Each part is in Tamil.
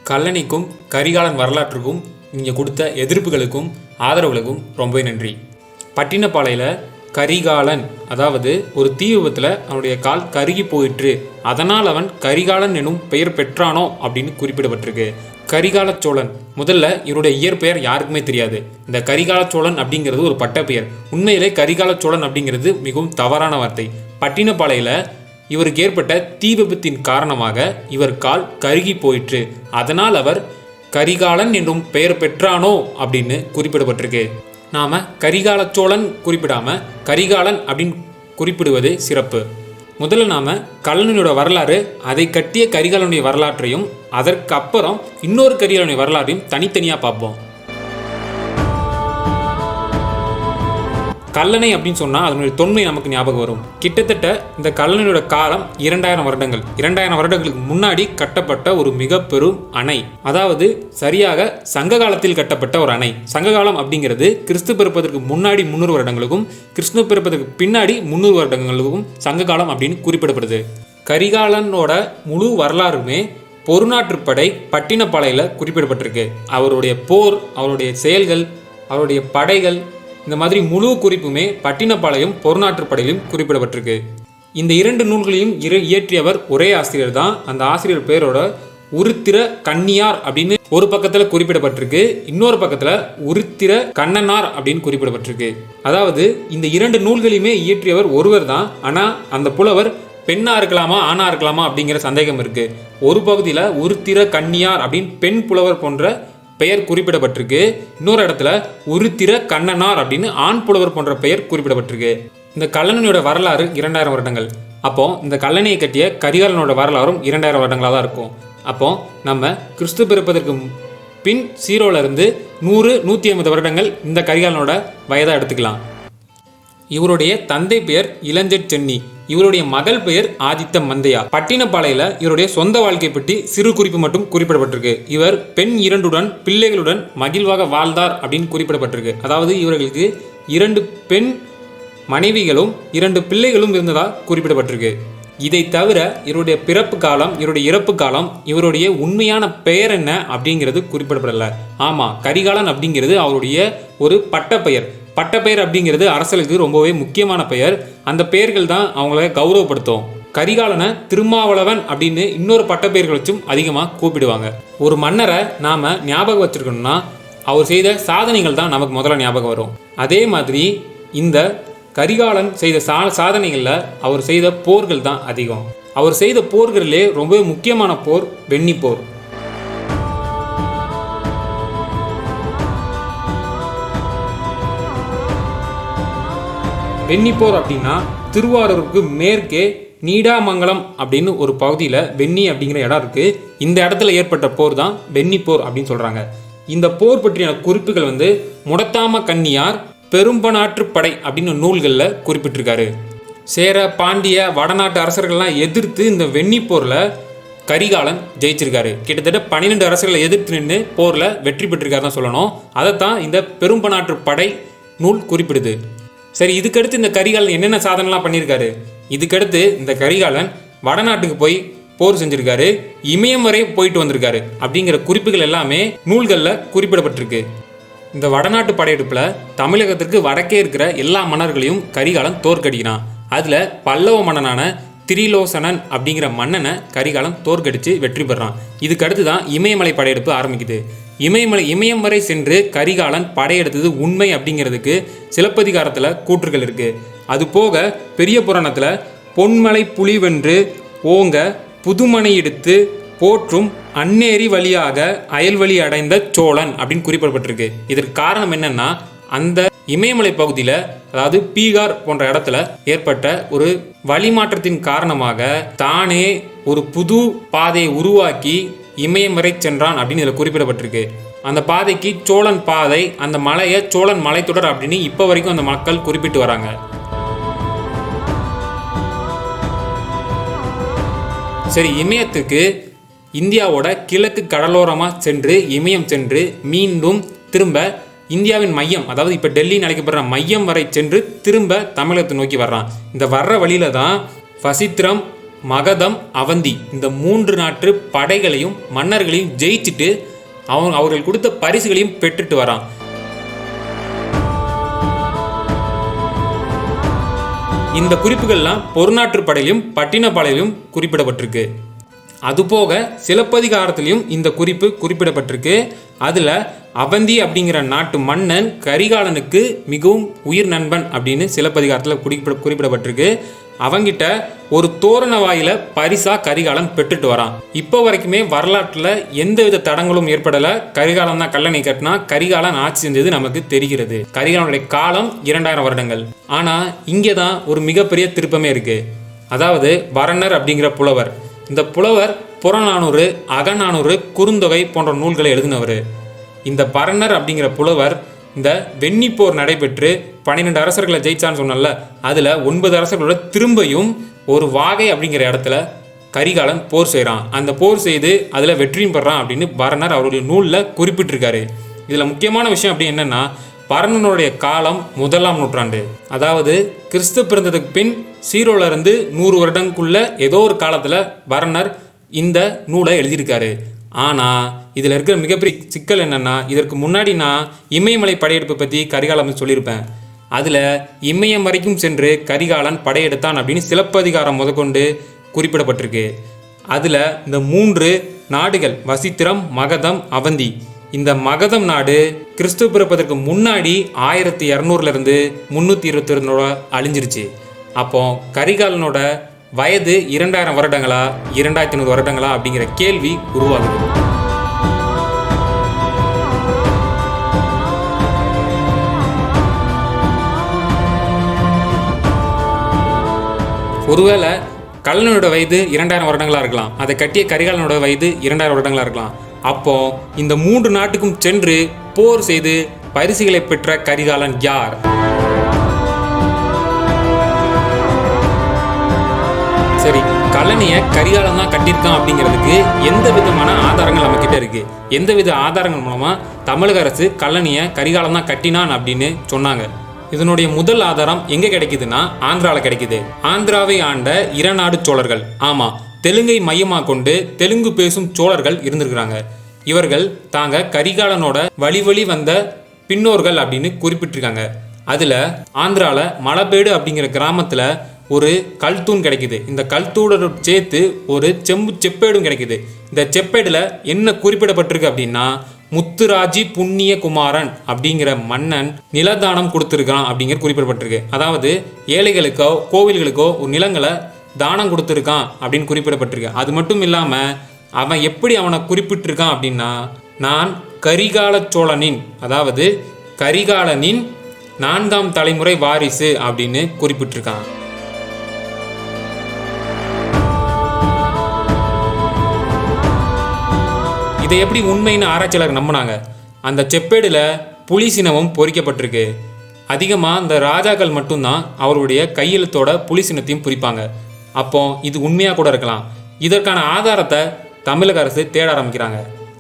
கல்லணைக்கும் கரிகாலன் வரலாற்றுக்கும் நீங்கள் கொடுத்த எதிர்ப்புகளுக்கும் ஆதரவுகளுக்கும் ரொம்பவே நன்றி. பட்டினப்பாளையில் கரிகாலன், அதாவது ஒரு தீ விபத்தில் அவனுடைய கால் கருகி போயிற்று, அதனால் அவன் கரிகாலன் எனும் பெயர் பெற்றானோ அப்படின்னு குறிப்பிடப்பட்டிருக்கு. கரிகாலச்சோழன், முதல்ல இவருடைய இயற்பெயர் யாருக்குமே தெரியாது. இந்த கரிகாலச்சோழன் அப்படிங்கிறது ஒரு பட்ட பெயர். உண்மையிலே கரிகாலச்சோழன் அப்படிங்கிறது மிகவும் தவறான வார்த்தை. பட்டினப்பாளையில் இவருக்கு ஏற்பட்ட தீ விபத்தின் காரணமாக இவர் கால் கருகி போயிற்று, அதனால் அவர் கரிகாலன் என்றும் பெயர் பெற்றானோ அப்படின்னு குறிப்பிடப்பட்டிருக்கு. நாம் கரிகாலச்சோழன் குறிப்பிடாம கரிகாலன் அப்படின்னு குறிப்பிடுவது சிறப்பு. முதல்ல நாம் கல்லணையோட வரலாறு, அதை கட்டிய கரிகாலனுடைய வரலாற்றையும் அதற்கு அப்புறம் இன்னொரு கரிகாலனுடைய வரலாற்றையும் தனித்தனியாக பார்ப்போம். கல்லணை அப்படின்னு சொன்னால் அதனுடைய தொன்மை நமக்கு ஞாபகம் வரும். கிட்டத்தட்ட இந்த கல்லணையோட காலம் 2000 வருடங்கள். 2000 வருடங்களுக்கு முன்னாடி கட்டப்பட்ட ஒரு மிக பெரும் அணை, அதாவது சரியாக சங்க காலத்தில் கட்டப்பட்ட ஒரு அணை. சங்க காலம் அப்படிங்கிறது கிறிஸ்து பிறப்பதற்கு முன்னாடி 300 வருடங்களுக்கும் கிறிஸ்து பிறப்பதற்கு பின்னாடி 300 வருடங்களுக்கும் சங்க காலம் அப்படின்னு குறிப்பிடப்படுது. கரிகாலனோட முழு வரலாறுமே பொருநாற்றுப்படை பட்டினப்பாளையில் குறிப்பிடப்பட்டிருக்கு. அவருடைய போர், அவருடைய செயல்கள், அவருடைய படைகள், இந்த மாதிரி முழு குறிப்புமே பட்டினப்பாளையம் பொருநாற்றுப்படையிலும் குறிப்பிடப்பட்டிருக்கு. இந்த 2 நூல்களையும் இயற்றியவர் ஒரே ஆசிரியர் தான். அந்த ஆசிரியர் பேரோட உருத்திர கன்னியார் அப்படின்னு ஒரு பக்கத்தில் குறிப்பிடப்பட்டிருக்கு, இன்னொரு பக்கத்தில் உருத்திர கண்ணனார் அப்படின்னு குறிப்பிடப்பட்டிருக்கு. அதாவது இந்த 2 நூல்களையுமே இயற்றியவர் ஒருவர் தான். ஆனால் அந்த புலவர் பெண்ணா இருக்கலாமா ஆணா இருக்கலாமா அப்படிங்கிற சந்தேகம் இருக்கு. ஒரு பகுதியில் உருத்திர கன்னியார் அப்படின்னு பெண் புலவர் போன்ற பெயர் குறிப்பிடப்பட்டிருக்கு, இன்னொரு இடத்துல உருத்திர கண்ணனார் அப்படின்னு ஆண் புலவர் போன்ற பெயர் குறிப்பிடப்பட்டிருக்கு. இந்த கல்லணையோட வரலாறு 2000 வருடங்கள். அப்போ இந்த கல்லணையை கட்டிய கரிகாலனோட வரலாறும் 2000 வருடங்களாக தான் இருக்கும். அப்போ நம்ம கிறிஸ்து பிறப்பதற்கு பின் 0லேருந்து 100, 150 வருடங்கள் இந்த கரிகாலனோட வயதாக எடுத்துக்கலாம். இவருடைய தந்தை பெயர் இளஞ்செட் சென்னி, இவருடைய மகள் பெயர் ஆதித்த மந்தையா. பட்டினப்பாளையில் இவருடைய சொந்த வாழ்க்கை பற்றி சிறு குறிப்பு மட்டும் குறிப்பிடப்பட்டிருக்கு. இவர் பெண் 2 பிள்ளைகளுடன் மகிழ்வாக வாழ்ந்தார் அப்படின்னு குறிப்பிடப்பட்டிருக்கு. அதாவது இவர்களுக்கு 2 பெண் மனைவிகளும் 2 பிள்ளைகளும் இருந்ததாக குறிப்பிடப்பட்டிருக்கு. இதை தவிர இவருடைய பிறப்பு காலம், இவருடைய இறப்பு காலம், இவருடைய உண்மையான பெயர் என்ன அப்படிங்கிறது குறிப்பிடப்படலை. ஆமாம், கரிகாலன் அப்படிங்கிறது அவருடைய ஒரு பட்டப்பெயர். பட்டப்பெயர் அப்படிங்கிறது அரசலுக்கு ரொம்பவே முக்கியமான பெயர். அந்த பெயர்கள் தான் அவங்கள கௌரவப்படுத்தும். கரிகாலனை திருமாவளவன் அப்படின்னு இன்னொரு பட்டப்பெயர்கள் வச்சும் அதிகமாக கூப்பிடுவாங்க. ஒரு மன்னரை நாம் ஞாபகம் வச்சுருக்கணும்னா அவர் செய்த சாதனைகள் தான் நமக்கு முதல்ல ஞாபகம் வரும். அதே மாதிரி இந்த கரிகாலன் செய்த சாதனைகளில் அவர் செய்த போர்கள் தான் அதிகம். அவர் செய்த போர்களிலே ரொம்பவே முக்கியமான போர் வெண்ணிப்போர். வெண்ணிப்போர் அப்படின்னா திருவாரூருக்கு மேற்கே நீடாமங்கலம் அப்படின்னு ஒரு பகுதியில் வெண்ணி அப்படிங்கிற இடம் இருக்குது. இந்த இடத்துல ஏற்பட்ட போர் தான் வெண்ணிப்போர் அப்படின்னு சொல்கிறாங்க. இந்த போர் பற்றின குறிப்புகள் முடத்தாம கன்னியார் பெரும்பநாற்றுப்படை அப்படின்னு நூல்களில் குறிப்பிட்டிருக்காரு. சேர, பாண்டிய, வடநாட்டு அரசர்கள்லாம் எதிர்த்து இந்த வெண்ணிப்போரில் கரிகாலன் ஜெயிச்சிருக்காரு. கிட்டத்தட்ட 12 அரசர்களை எதிர்த்து நின்று போரில் வெற்றி பெற்றிருக்காரு தான் சொல்லணும். அதைத்தான் இந்த பெரும்பநாற்றுப்படை நூல் குறிப்பிடுது. சரி, இதுக்கடுத்து இந்த கரிகாலன் என்னென்ன சாதனைலாம் பண்ணியிருக்காரு? இதுக்கடுத்து இந்த கரிகாலன் வடநாட்டுக்கு போய் போர் செஞ்சுருக்காரு, இமயம் வரை போயிட்டு வந்திருக்காரு அப்படிங்கிற குறிப்புகள் எல்லாமே நூல்களில் குறிப்பிடப்பட்டிருக்கு. இந்த வடநாட்டு படையெடுப்பில் தமிழகத்திற்கு வடக்கே இருக்கிற எல்லா மன்னர்களையும் கரிகாலன் தோற்கடிக்கிறான். அதில் பல்லவ மன்னனான திரிலோசனன் அப்படிங்கிற மன்னனை கரிகாலன் தோற்கடித்து வெற்றி பெறான். இதுக்கடுத்து தான் இமயமலை படையெடுப்பு ஆரம்பிக்குது. இமயம் வரை சென்று கரிகாலன் படையெடுத்தது உண்மை அப்படிங்கிறதுக்கு சிலப்பதிகாரத்தில் கூற்றுகள் இருக்குது. அது போக பெரிய புராணத்தில் பொன்மலை புலி வென்று ஓங்க புதுமனை எடுத்து போற்றும் அந்நேரி வழியாக அயல்வழி அடைந்த சோழன் அப்படின்னு குறிப்பிடப்பட்டிருக்கு. இதற்கு காரணம் என்னன்னா, அந்த இமயமலை பகுதியில், அதாவது பீகார் போன்ற இடத்துல ஏற்பட்ட ஒரு வழிமாற்றத்தின் காரணமாக தானே ஒரு புது பாதையை உருவாக்கி இமயம் வரை சென்றான் அப்படின்னு இதில் குறிப்பிடப்பட்டிருக்கு. அந்த பாதைக்கு சோழன் பாதை, அந்த மலையை சோழன் மலைத்தொடர் அப்படின்னு இப்போ வரைக்கும் அந்த மக்கள் குறிப்பிட்டு வராங்க. சரி, இமயத்துக்கு இந்தியாவோட கிழக்கு கடலோரமாக சென்று இமயம் சென்று மீண்டும் திரும்ப இந்தியாவின் மையம், அதாவது இப்போ டெல்லின்னு அழைக்கப்படுற மையம் வரை சென்று திரும்ப தமிழகத்தை நோக்கி வர்றான். இந்த வர்ற வழியில தான் வசித்திரம், மகதம், அவந்தி இந்த 3 நாட்டு படைகளையும் மன்னர்களையும் ஜெயிச்சுட்டு அவர்கள் கொடுத்த பரிசுகளையும் பெற்றுட்டு வரான். இந்த குறிப்புகள்லாம் பொருநாற்று படையிலும் பட்டினப்பாளையிலும் குறிப்பிடப்பட்டிருக்கு. அதுபோக சிலப்பதிகாரத்திலையும் இந்த குறிப்பு குறிப்பிடப்பட்டிருக்கு. அதில் அவந்தி அப்படிங்கிற நாட்டு மன்னன் கரிகாலனுக்கு மிகவும் உயிர் நண்பன் அப்படின்னு சிலப்பதிகாரத்தில் குறிப்பிடப்பட்டிருக்கு. அவங்கிட்ட ஒரு தோரண வாயில பரிசா கரிகாலன் பெற்றுட்டு வரான். இப்போ வரைக்குமே வரலாற்றில் எந்தவித தடங்களும் ஏற்படலை. கரிகாலன் தான் கல்லணை கட்டினா, கரிகாலன் ஆட்சி செஞ்சது நமக்கு தெரிகிறது. கரிகாலனுடைய காலம் 2000 வருடங்கள். ஆனால் இங்கே தான் ஒரு மிகப்பெரிய திருப்பமே இருக்கு. அதாவது வரணர் அப்படிங்கிற புலவர். இந்த புலவர் புறநானூறு, அகநானூறு, குறுந்தொகை போன்ற நூல்களை எழுதினவர். இந்த பரணர் அப்படிங்கிற புலவர் இந்த வெண்ணிப்போர் நடைபெற்று 12 அரசர்களை ஜெயிச்சான்னு சொன்னல, அதில் 9 அரசர்களோட திரும்பியும் ஒரு வாகை அப்படிங்கிற இடத்துல கரிகாலன் போர் செய்கிறான். அந்த போர் செய்து அதில் வெற்றியும் பெறான் அப்படின்னு பரணர் அவருடைய நூலில் குறிப்பிட்டிருக்காரு. இதில் முக்கியமான விஷயம் அப்படி என்னன்னா, பரணனுடைய காலம் 1ஆம் நூற்றாண்டு. அதாவது கிறிஸ்து பிறந்ததுக்கு பின் 0லேருந்து 100 வருடங்குள்ள ஏதோ ஒரு காலத்தில் பரணர் இந்த நூலை எழுதியிருக்காரு. ஆனால் இதில் இருக்கிற மிகப்பெரிய சிக்கல் என்னென்னா, இதற்கு முன்னாடி நான் இமயமலை படையெடுப்பை பற்றி கரிகாலன் சொல்லியிருப்பேன். அதில் இமயம் வரைக்கும் சென்று கரிகாலன் படையெடுத்தான் அப்படின்னு சிலப்பதிகாரம் முதற்கொண்டு குறிப்பிடப்பட்டிருக்கு. அதில் இந்த 3 நாடுகள் வசித்திரம், மகதம், அவந்தி. இந்த மகதம் நாடு கிறிஸ்து பிறப்பதற்கு முன்னாடி 1200லேருந்து 322 அழிஞ்சிருச்சு. அப்போ கரிகாலனோட வயது 2000 வருடங்களா 2500 வருடங்களா அப்படிங்கிற கேள்வி உருவாகுது. ஒருவேளை கல்லனோட வயது 2000 வருடங்களா இருக்கலாம், அதை கட்டிய கரிகாலனோட வயது 2000 வருடங்களா இருக்கலாம். அப்போ இந்த 3 நாட்டுக்கும் சென்று போர் செய்து பரிசுகளை பெற்ற கரிகாலன் யார்? சரி, கல்லணையை கரிகாலன் தான் கட்டியிருக்கான் அப்படிங்கிறதுக்கு எந்த விதமான ஆதாரங்கள் நம்ம கிட்ட இருக்கு? எந்தவித ஆதாரங்கள் மூலமா தமிழக அரசு கல்லணையை கரிகாலன் தான் கட்டினான் அப்படின்னு சொன்னாங்க? இதனுடைய முதல் ஆதாரம் எங்க கிடைக்குதுன்னா, ஆந்திராவில் கிடைக்குது. ஆந்திராவை ஆண்ட இரநாடு சோழர்கள், ஆமா, தெலுங்கை மையமாக கொண்டு தெலுங்கு பேசும் சோழர்கள் இருந்திருக்கிறாங்க. இவர்கள் தாங்க கரிகாலனோட வழி வந்த பின்னோர்கள் அப்படின்னு குறிப்பிட்டிருக்காங்க. அதுல ஆந்திரால மலபேடு அப்படிங்கிற கிராமத்துல ஒரு கல்தூண் கிடைக்குது. இந்த கல்தூடோட சேர்த்து ஒரு செப்பேடும் கிடைக்குது. இந்த செப்பேடில் என்ன குறிப்பிடப்பட்டிருக்கு அப்படின்னா, முத்துராஜி புண்ணிய குமாரன் அப்படிங்கிற மன்னன் நிலதானம் கொடுத்துருக்கான் அப்படிங்கிற குறிப்பிடப்பட்டிருக்கு. அதாவது ஏழைகளுக்கோ கோவில்களுக்கோ ஒரு நிலங்களை தானம் கொடுத்துருக்கான் அப்படின்னு குறிப்பிடப்பட்டிருக்கு. அது மட்டும் இல்லாமல் அவன் எப்படி அவனை குறிப்பிட்டிருக்கான் அப்படின்னா, நான் கரிகாலச்சோழனின், அதாவது கரிகாலனின் 4ஆம் தலைமுறை வாரிசு அப்படின்னு குறிப்பிட்டிருக்கான். இதை எப்படி உண்மைன்னு ஆராய்ச்சியாளர் நம்பினாங்க? அந்த செப்பேடில் புலி சின்னமும் பொறிக்கப்பட்டிருக்கு. அதிகமாக இந்த ராஜாக்கள் மட்டும்தான் அவருடைய கையெழுத்தோட புலி சின்னத்தையும் குறிப்பாங்க. அப்போ இது உண்மையாக கூட இருக்கலாம். இதற்கான ஆதாரத்தை தமிழக அரசு தேட ஆரம்பிக்கிறாங்க.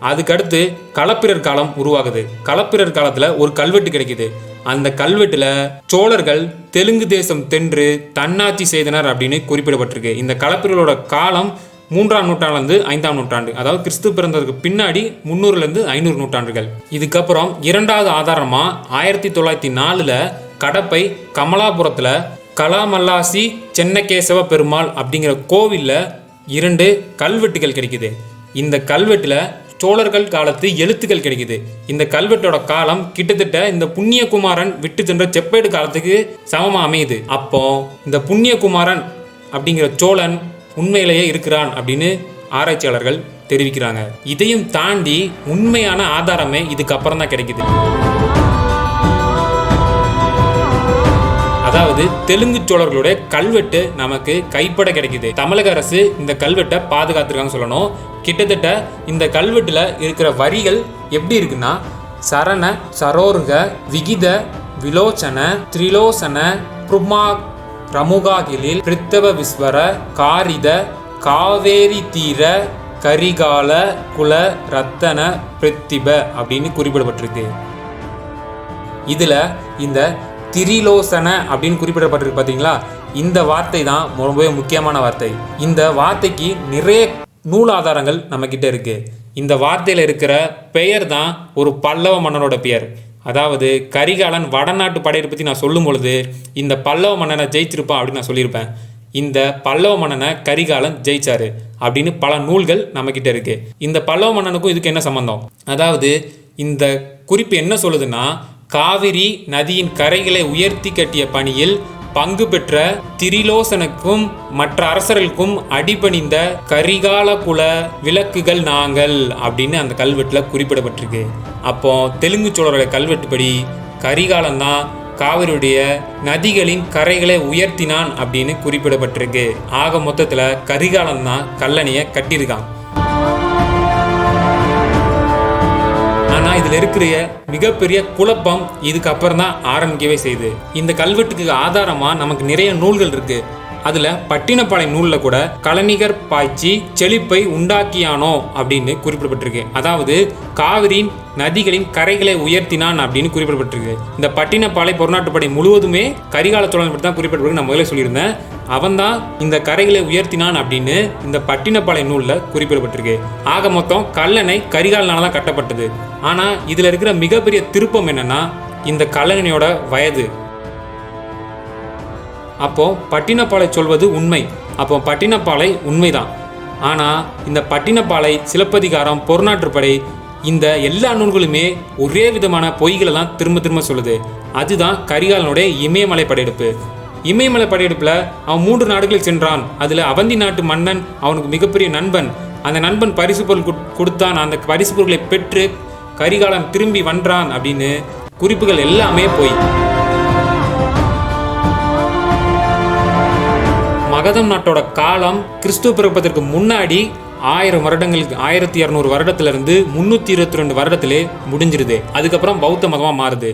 அதுக்கடுத்து களப்பிரர் காலம் உருவாகுது. களப்பிரர் காலத்தில் ஒரு கல்வெட்டு கிடைக்குது. அந்த கல்வெட்டில் சோழர்கள் தெலுங்கு தேசம் தென்று தன்னாட்சி செய்தனர் அப்படின்னு குறிப்பிடப்பட்டிருக்கு. இந்த களப்பிரரோட காலம் 3ஆம் நூற்றாண்டுலேருந்து 5ஆம் நூற்றாண்டு, அதாவது கிறிஸ்து பிறந்ததுக்கு பின்னாடி 300லேருந்து 500 நூற்றாண்டுகள். இதுக்கப்புறம் 2வது ஆதாரமாக 1904 கடப்பை கமலாபுரத்தில் கலாமல்லாசி சென்னகேசவ பெருமாள் அப்படிங்கிற கோவிலில் 2 கல்வெட்டுகள் கிடைக்குது. இந்த கல்வெட்டில் சோழர்கள் காலத்து எழுத்துக்கள் கிடைக்குது. இந்த கல்வெட்டோட காலம் கிட்டத்தட்ட இந்த புண்ணியகுமாரன் விட்டு சென்ற செப்பேடு காலத்துக்கு சமமாக அமையுது. அப்போ இந்த புண்ணியகுமாரன் அப்படிங்கிற சோழன் உண்மையிலேயே இருக்கிறான் அப்படின்னு ஆராய்ச்சியாளர்கள் தெரிவிக்கிறாங்க. இதையும் தாண்டி உண்மையான ஆதாரமே இதுக்கப்புறம் தான் கிடைக்குது. அதாவது தெலுங்கு சோழர்களுடைய கல்வெட்டு நமக்கு கைப்பட கிடைக்குது. தமிழக அரசு இந்த கல்வெட்டை பாதுகாத்துருக்காங்க சொல்லணும். கிட்டத்தட்ட இந்த கல்வெட்டுல இருக்கிற வரிகள் எப்படி இருக்குன்னா, சரண சரோர்க விகித விலோச்சன திரிலோசன புருமா ரமுகாகிலில் பிரித்தவ விஸ்வர காரித காவேரி தீர கரிகால குல ரத்தன பிரித்திப அப்படின்னு குறிப்பிடப்பட்டிருக்கு. இதுல இந்த திரிலோசன அப்படின்னு குறிப்பிடப்பட்டிருக்கு பார்த்தீங்களா, இந்த வார்த்தை தான் ரொம்பவே முக்கியமான வார்த்தை. இந்த வார்த்தைக்கு நிறைய நூல் ஆதாரங்கள் நம்மக்கிட்ட இருக்கு. இந்த வார்த்தையில் இருக்கிற பெயர் தான் ஒரு பல்லவ மன்னனோட பெயர். அதாவது கரிகாலன் வடநாட்டு படையை பற்றி நான் சொல்லும் பொழுது இந்த பல்லவ மன்னனை ஜெயிச்சிருப்பான் அப்படின்னு நான் சொல்லியிருப்பேன். இந்த பல்லவ மன்னனை கரிகாலன் ஜெயிச்சாரு அப்படின்னு பல நூல்கள் நம்மக்கிட்ட இருக்கு. இந்த பல்லவ மன்னனுக்கும் இதுக்கு என்ன சம்பந்தம்? அதாவது இந்த குறிப்பு என்ன சொல்லுதுன்னா, காவிரி நதியின் கரைகளை உயர்த்தி கட்டிய பணியில் பங்கு பெற்ற திரிலோசனுக்கும் மற்ற அரசர்களுக்கும் அடிபணிந்த கரிகாலகுல விளக்குகள் நாங்கள் அப்படின்னு அந்த கல்வெட்டில் குறிப்பிடப்பட்டிருக்கு. அப்போ தெலுங்கு சோழரோட கல்வெட்டுப்படி கரிகாலன் தான் காவிரியுடைய நதிகளின் கரைகளை உயர்த்தினான் அப்படின்னு குறிப்பிடப்பட்டிருக்கு. ஆக மொத்தத்தில் கரிகாலன் தான் கல்லணையை கட்டியிருக்கான். ஆனால் இதில் இருக்கிற மிகப்பெரிய குழப்பம் இதுக்கப்புறம் தான் ஆரம்பிக்கவே செய்யுது. இந்த கல்வெட்டுக்கு ஆதாரமாக நமக்கு நிறைய நூல்கள் இருக்கு. அதில் பட்டினப்பாலை நூலில் கூட கலனிகர் பாய்ச்சி செழிப்பை உண்டாக்கியானோ அப்படின்னு குறிப்பிடப்பட்டிருக்கு. அதாவது காவிரியின் நதிகளின் கரைகளை உயர்த்தினான் அப்படின்னு குறிப்பிடப்பட்டிருக்கு. இந்த பட்டினப்பாலை பொருநாட்டுப்படை முழுவதுமே கரிகாலச்சோழன் பற்றி தான் குறிப்பிடப்பட்டிருக்கு. நான் முதல்ல சொல்லியிருந்தேன், அவன்தான் இந்த கரைகளை உயர்த்தினான் அப்படின்னு இந்த பட்டினப்பாலை நூலில் குறிப்பிடப்பட்டிருக்கு. ஆக மொத்தம் கல்லணை கரிகாலனால தான் கட்டப்பட்டது. ஆனால் இதில் இருக்கிற மிகப்பெரிய திருப்பம் என்னன்னா, இந்த கல்லணையோட வயது. அப்போ பட்டினப்பாலை சொல்வது உண்மை. அப்போ பட்டினப்பாலை உண்மைதான். ஆனால் இந்த பட்டினப்பாலை, சிலப்பதிகாரம், பொருநாற்றுப்படை, இந்த எல்லா நூல்களுமே ஒரே விதமான பொய்களை தான் திரும்ப திரும்ப சொல்லுது. அதுதான் கரிகாலனுடைய இமயமலை படையெடுப்பு. இமயமலை படையெடுப்பில் அவன் 3 நாடுகளுக்கு சென்றான். அதில் அவந்தி நாட்டு மன்னன் அவனுக்கு மிகப்பெரிய நண்பன். அந்த நண்பன் பரிசு பொருள் கொடுத்தான். அந்த பரிசு பொருட்களை பெற்று கரிகாலன் திரும்பி வந்தான் அப்படின்னு குறிப்புகள் எல்லாமே போய். மகதம் நாட்டோட காலம் கிறிஸ்துவ பிறப்பதற்கு முன்னாடி 1000 வருடங்களுக்கு 1200 வருடத்திலிருந்து 322 வருடத்திலே முடிஞ்சிருது. அதுக்கப்புறம் பௌத்த மதமாக மாறுது.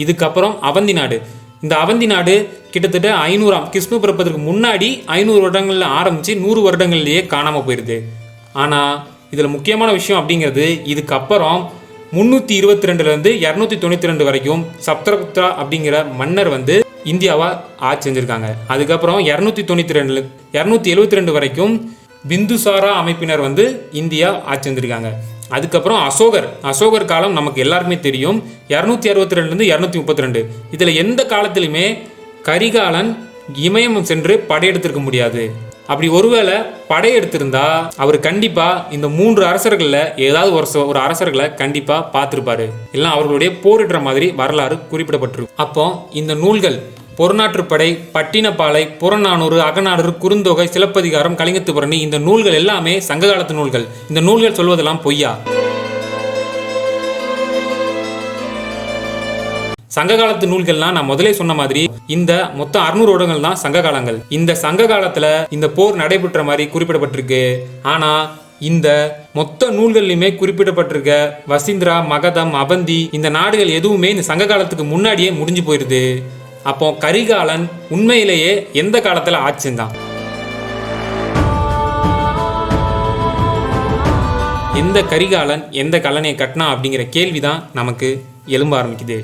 இதுக்கப்புறம் அவந்தி நாடு. இந்த அவந்தி நாடு கிட்டத்தட்ட 500 கிறிஸ்துவ பிறப்பதற்கு முன்னாடி 500 வருடங்களில் ஆரம்பித்து 100 வருடங்கள்லேயே காணாமல் போயிடுது. ஆனால் இதில் முக்கியமான விஷயம் அப்படிங்கிறது, இதுக்கப்புறம் 322லேருந்து 292 வரைக்கும் சப்தரகுப்தா அப்படிங்கிற மன்னர் இந்தியாவை ஆட்சி செஞ்சுருக்காங்க. அதுக்கப்புறம் 272 வரைக்கும் பிந்துசாரா அமைப்பினர் இந்தியா ஆட்சி செஞ்சுருக்காங்க. அதுக்கப்புறம் அசோகர் காலம் நமக்கு எல்லாருக்குமே தெரியும், 262லேருந்து 232. இதில் எந்த காலத்திலுமே கரிகாலன் இமயம் சென்று படையெடுத்திருக்க முடியாது. அப்படி ஒருவேளை படையெடுத்திருந்தா அவர் கண்டிப்பாக இந்த 3 அரசர்களில் ஏதாவது ஒரு அரசர்களை கண்டிப்பாக பார்த்துருப்பாரு. இல்லை அவர்களுடைய போரிடுற மாதிரி வரலாறு குறிப்பிடப்பட்டிருக்கும். அப்போ இந்த நூல்கள் பொருநாற்றுப்படை, பட்டினப்பாலை, புறநானூறு, அகநானூறு, குறுந்தொகை, சிலப்பதிகாரம், கலிங்கத்து புரணி, இந்த நூல்கள் எல்லாமே சங்க காலத்து நூல்கள். இந்த நூல்கள் சொல்வதெல்லாம் பொய்யா? சங்க காலத்து நூல்கள்லாம் நான் முதலே சொன்ன மாதிரி இந்த மொத்தம் 600 வருடங்கள் தான் சங்க காலங்கள். இந்த சங்க காலத்துல இந்த போர் நடைபெற்ற மாதிரி குறிப்பிடப்பட்டிருக்கு. ஆனா இந்த மொத்த நூல்கள்லையுமே குறிப்பிடப்பட்டிருக்க வசிந்திரா, மகதம், அவந்தி இந்த நாடுகள் எதுவுமே இந்த சங்க காலத்துக்கு முன்னாடியே முடிஞ்சு போயிருது. அப்போ கரிகாலன் உண்மையிலேயே எந்த காலத்துல ஆட்சி செஞ்சான்? எந்த கரிகாலன் எந்த கல்லணையை கட்டினா அப்படிங்கிற கேள்விதான் நமக்கு எழும்ப ஆரம்பிக்குது.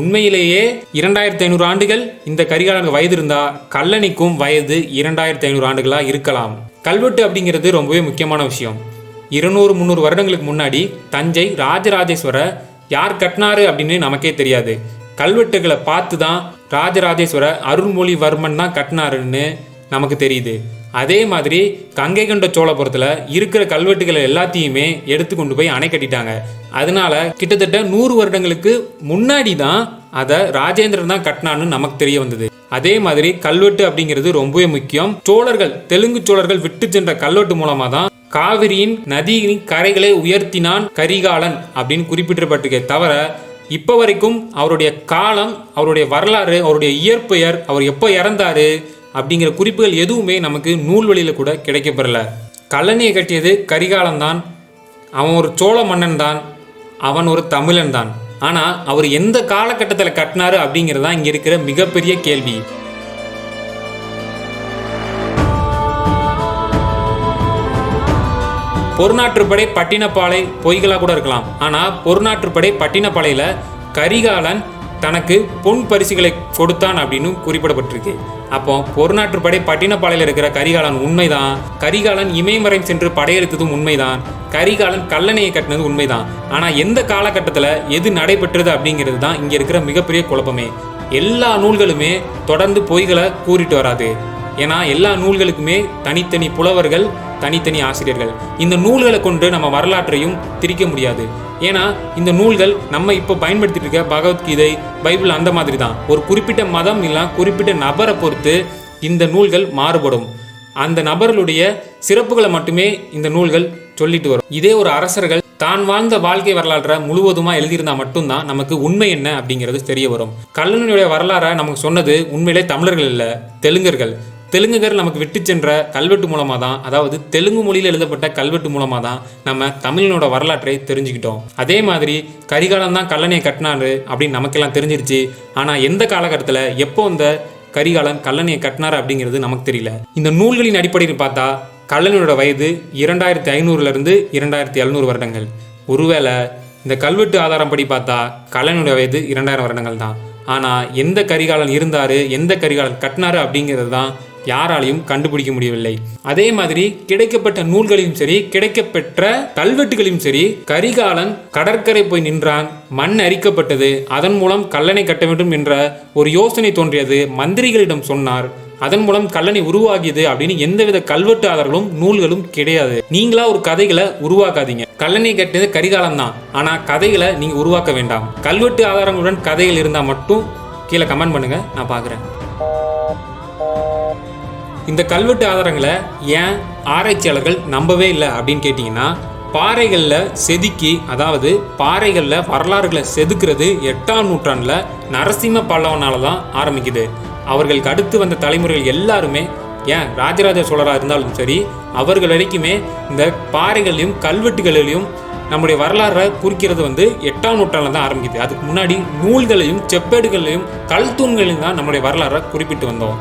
உண்மையிலேயே 2500 ஆண்டுகள் இந்த கரிகாலனுக்கு வயது இருந்தா கல்லணைக்கும் வயது 2500 ஆண்டுகளா இருக்கலாம். கல்வெட்டு அப்படிங்கிறது ரொம்பவே முக்கியமான விஷயம். 200-300 வருடங்களுக்கு முன்னாடி தஞ்சை ராஜராஜேஸ்வர யார் கட்டினாரு அப்படின்னு நமக்கே தெரியாது. கல்வெட்டுகளை பார்த்து தான் ராஜராஜேஸ்வர அருள்மொழிவர்மன் தான் கட்டினாருன்னு நமக்கு தெரியுது. அதே மாதிரி கங்கை கொண்ட சோழபுரத்தில் இருக்கிற கல்வெட்டுகளை எல்லாத்தையுமே எடுத்து கொண்டு போய் அணை கட்டிட்டாங்க. அதனால கிட்டத்தட்ட 100 வருடங்களுக்கு முன்னாடி தான் அதை ராஜேந்திரன் தான் கட்டினான்னு நமக்கு தெரிய வந்தது. அதே மாதிரி கல்வெட்டு அப்படிங்கிறது ரொம்பவே முக்கியம். தெலுங்கு சோழர்கள் விட்டு சென்ற கல்வெட்டு மூலமா தான் காவிரியின் நதியின் கரைகளை உயர்த்தினான் கரிகாலன் அப்படின்னு குறிப்பிடப்பட்டிருக்கே தவிர இப்போ வரைக்கும் அவருடைய காலம், அவருடைய வரலாறு, அவருடைய இயற்பெயர், அவர் எப்போ இறந்தாரு அப்படிங்கிற குறிப்புகள் எதுவுமே நமக்கு நூல் வழியில் கூட கிடைக்கப்பெறல. கல்லணையை கட்டியது கரிகாலன் தான். அவன் ஒரு சோழ மன்னன் தான். அவன் ஒரு தமிழன் தான். ஆனால் அவர் எந்த காலகட்டத்தில் கட்டினாரு அப்படிங்கிறது தான் இங்கே இருக்கிற மிகப்பெரிய கேள்வி. பொருநாற்றுப்படை பட்டினப்பாலை பொய்களாக கூட இருக்கலாம். ஆனால் பொருநாற்றுப்படை பட்டினப்பாலையில் கரிகாலன் தனக்கு பொன் பரிசுகளை கொடுத்தான் அப்படின்னு குறிப்பிடப்பட்டிருக்கு. அப்போ பொருநாற்றுப்படை பட்டினப்பாளையில் இருக்கிற கரிகாலன் உண்மைதான், கரிகாலன் இமயமரம் சென்று படையெடுத்ததும் உண்மைதான், கரிகாலன் கல்லணையை கட்டினது உண்மைதான். ஆனால் எந்த காலகட்டத்தில் எது நடைபெற்றது அப்படிங்கிறது தான் இங்கே இருக்கிற மிகப்பெரிய குழப்பமே. எல்லா நூல்களுமே தொடர்ந்து பொய்களை கூறிட்டு வராது. ஏன்னா எல்லா நூல்களுக்குமே தனித்தனி புலவர்கள், தனித்தனி ஆசிரியர்கள். இந்த நூல்களை கொண்டு நம்ம வரலாற்றையும் திரிக்க முடியாது. ஏன்னா இந்த நூல்கள் நம்ம இப்போ பயன்படுத்திட்டு இருக்க பகவத்கீதை, பைபிள் அந்த மாதிரி தான். ஒரு குறிப்பிட்ட மதம் இல்லை குறிப்பிட்ட நபரை பொறுத்து இந்த நூல்கள் மாறுபடும். அந்த நபர்களுடைய சிறப்புகளை மட்டுமே இந்த நூல்கள் சொல்லிட்டு வரும். இதே ஒரு அரசர்கள் தான் வாழ்ந்த வாழ்க்கை வரலாற்றை முழுவதுமாக எழுதியிருந்தால் மட்டும்தான் நமக்கு உண்மை என்ன அப்படிங்கிறது தெரிய வரும். கல்லணையுடைய வரலாறை நமக்கு சொன்னது உண்மையிலே தமிழர்கள் இல்லை, தெலுங்கர்கள். தெலுங்குகர் நமக்கு விட்டு சென்ற கல்வெட்டு மூலமாக தான், அதாவது தெலுங்கு மொழியில் எழுதப்பட்ட கல்வெட்டு மூலமாக தான் நம்ம தமிழனோட வரலாற்றை தெரிஞ்சுக்கிட்டோம். அதே மாதிரி கரிகாலன் தான் கல்லணையை கட்டினாரு அப்படின்னு நமக்கெல்லாம் தெரிஞ்சிருச்சு. ஆனால் எந்த காலகட்டத்தில் எப்போ இந்த கரிகாலன் கல்லணையை கட்டினார் அப்படிங்கிறது நமக்கு தெரியல. இந்த நூல்களின் அடிப்படையில் பார்த்தா கல்லணையோட வயது 2500 2700 வருடங்கள். ஒருவேளை இந்த கல்வெட்டு ஆதாரம் படி பார்த்தா கல்லணையோட வயது 2000 வருடங்கள் தான். ஆனால் எந்த கரிகாலன் இருந்தார், எந்த கரிகாலன் கட்டினாரு அப்படிங்கிறது தான் யாராலையும் கண்டுபிடிக்க முடியவில்லை. அதே மாதிரி கிடைக்கப்பட்ட நூல்களையும் சரி, கிடைக்கப்பெற்ற கல்வெட்டுகளையும் சரி, கரிகாலன் கடற்கரை போய் நின்றான், மண் அரிக்கப்பட்டது, அதன் மூலம் கல்லணை கட்ட வேண்டும் என்ற ஒரு யோசனை தோன்றியது, மந்திரிகளிடம் சொன்னார், அதன் மூலம் கல்லணை உருவாகியது அப்படின்னு எந்தவித கல்வெட்டு ஆதாரங்களும் நூல்களும் கிடையாது. நீங்களா ஒரு கதைகளை உருவாக்காதீங்க. கல்லணை கட்டியது கரிகாலன் தான், ஆனா கதைகளை நீங்க உருவாக்க வேண்டாம். கல்வெட்டு ஆதாரங்களுடன் கதைகள் இருந்தால் மட்டும் கீழே கமெண்ட் பண்ணுங்க, நான் பார்க்குறேன். இந்த கல்வெட்டு ஆதாரங்களை ஏன் ஆராய்ச்சியாளர்கள் நம்பவே இல்லை அப்படின்னு கேட்டிங்கன்னா, பாறைகளில் செதுக்கி, அதாவது பாறைகளில் வரலாறுகளை செதுக்கிறது 8ஆம் நூற்றாண்டில் நரசிம்ம பல்லவனால தான் ஆரம்பிக்குது. அவர்களுக்கு அடுத்து வந்த தலைமுறைகள் எல்லாருமே, ஏன் ராஜராஜ சோழராக இருந்தாலும் சரி, அவர்கள் வரைக்குமே இந்த பாறைகளையும் கல்வெட்டுகளிலையும் நம்முடைய வரலாறை குறிக்கிறது 8ஆம் நூற்றாண்டில் தான் ஆரம்பிக்குது. அதுக்கு முன்னாடி நூல்களையும் செப்பேடுகளையும் கல் தூண்களையும் தான் நம்முடைய வரலாறை குறிப்பிட்டு வந்தோம்.